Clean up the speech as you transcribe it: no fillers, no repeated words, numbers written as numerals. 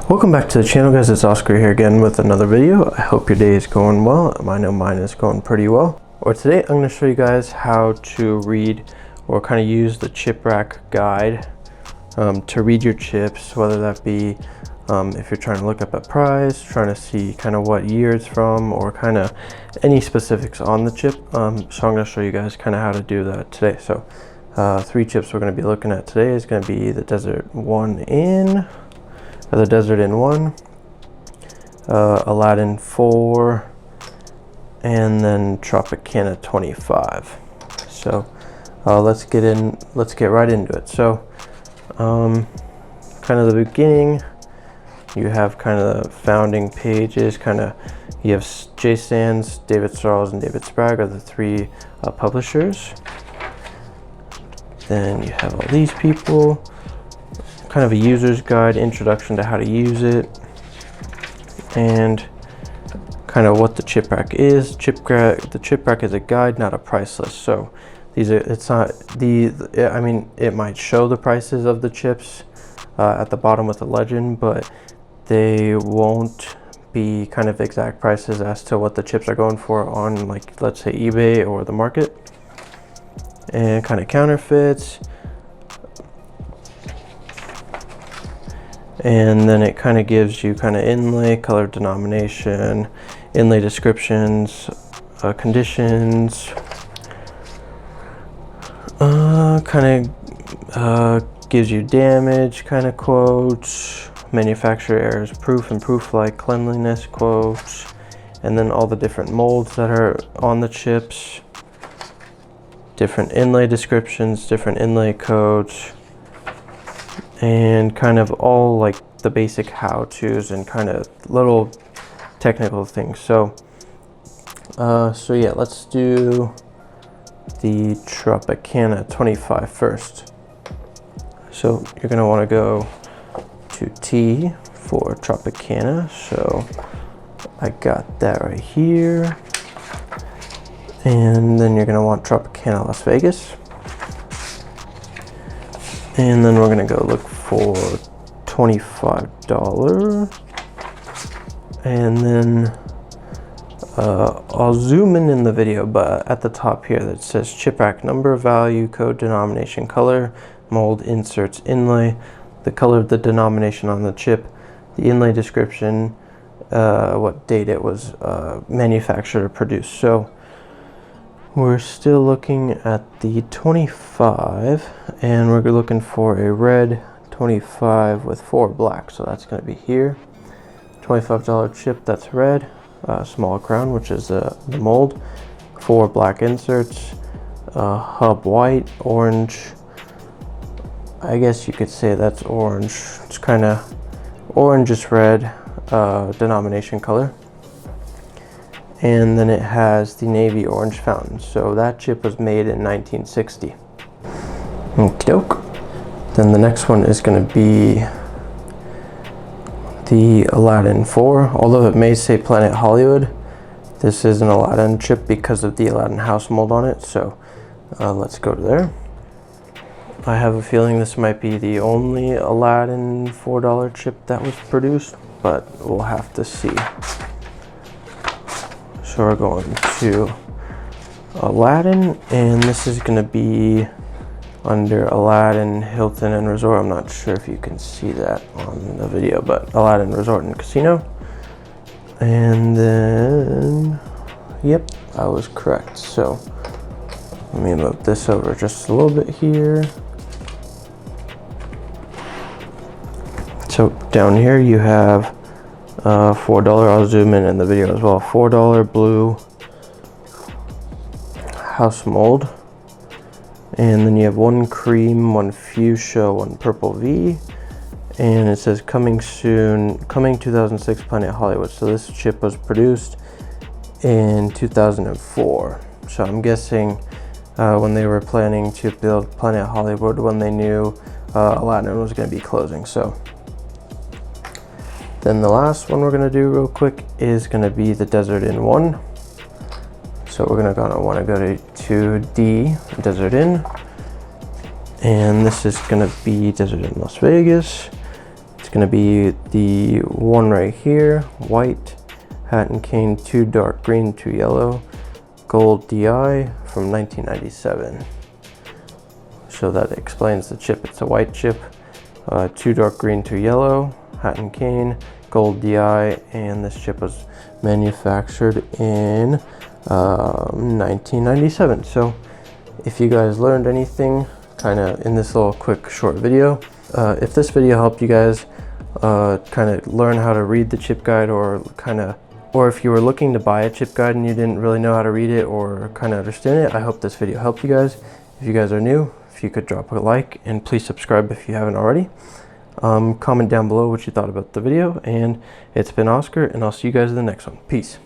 Welcome back to the channel, guys. It's Oscar here again with another video. I hope your day is going well. I know mine is going pretty well. Today I'm going to show you guys how to read or kind of use the chip rack guide to read your chips, whether that be if you're trying to look up a price, trying to see kind of what year it's from, or kind of any specifics on the chip. So I'm going to show you guys kind of how to do that today. So three chips we're going to be looking at today is going to be the Desert In 1, Aladdin 4, and then Tropicana 25. So let's get right into it. So kind of the beginning, you have kind of the founding pages. You have Jay Sands, David Sarles, and David Sprague are the three publishers. Then you have all these people. Kind of a user's guide, introduction to how to use it, and kind of what the chip rack is. The chip rack is a guide, not a price list. So it might show the prices of the chips at the bottom with a legend, but they won't be kind of exact prices as to what the chips are going for on, like, let's say eBay or the market. And kind of counterfeits. And then it kind of gives you kind of inlay, color denomination, inlay descriptions, conditions, gives you damage kind of quotes, manufacturer errors proof and proof-like cleanliness quotes, and then all the different molds that are on the chips, different inlay descriptions, different inlay codes, and kind of all like the basic how-tos and kind of little technical things. So yeah, let's do the Tropicana 25 first. So you're gonna want to go to T for Tropicana. So I got that right here. And then you're gonna want Tropicana Las Vegas. And then we're gonna go look for $25. And then I'll zoom in the video, but at the top here that says chip rack number, value, code, denomination, color, mold, inserts, inlay, the color of the denomination on the chip, the inlay description, what date it was manufactured or produced. So we're still looking at the 25, and we're looking for a red 25 with 4 black. So that's going to be here. $25 chip, that's red. Small crown, which is the mold. 4 black inserts. Hub white, orange. I guess you could say that's orange. It's kind of orange is red denomination color. And then it has the navy orange fountain. So that chip was made in 1960. Okie doke. Then the next one is going to be the Aladdin 4. Although it may say Planet Hollywood, this is an Aladdin chip because of the Aladdin house mold on it. So let's go to there. I have a feeling this might be the only Aladdin $4 chip that was produced, but we'll have to see. So we're going to Aladdin, and this is going to be under Aladdin Hilton and Resort. I'm not sure if you can see that on the video, but Aladdin Resort and Casino. And then, yep, I was correct. So let me move this over just a little bit here. So down here you have $4. I'll zoom in the video as well. $4 blue house mold, and then you have 1 cream, 1 fuchsia, 1 purple V, and it says coming soon, coming 2006 Planet Hollywood. So this chip was produced in 2004. So I'm guessing when they were planning to build Planet Hollywood, when they knew Aladdin was going to be closing. So then the last one we're going to do real quick is going to be the Desert In 1. So we're going to want to go to D, Desert Inn. And this is going to be Desert in Las Vegas. It's It's going to be the one right here, white, hat and cane, 2 dark green, 2 yellow, gold DI from 1997. So that explains the chip. It's a white chip, 2 dark green, 2 yellow, hat and cane, gold DI, and this chip was manufactured in 1997. So if you guys learned anything kind of in this little quick short video, if this video helped you guys kind of learn how to read the chip guide, or if you were looking to buy a chip guide and you didn't really know how to read it or kind of understand it, I hope this video helped you guys. If you guys are new, if you could drop a like, and please subscribe if you haven't already. Comment down below what you thought about the video, and it's been Oscar, and I'll see you guys in the next one. Peace.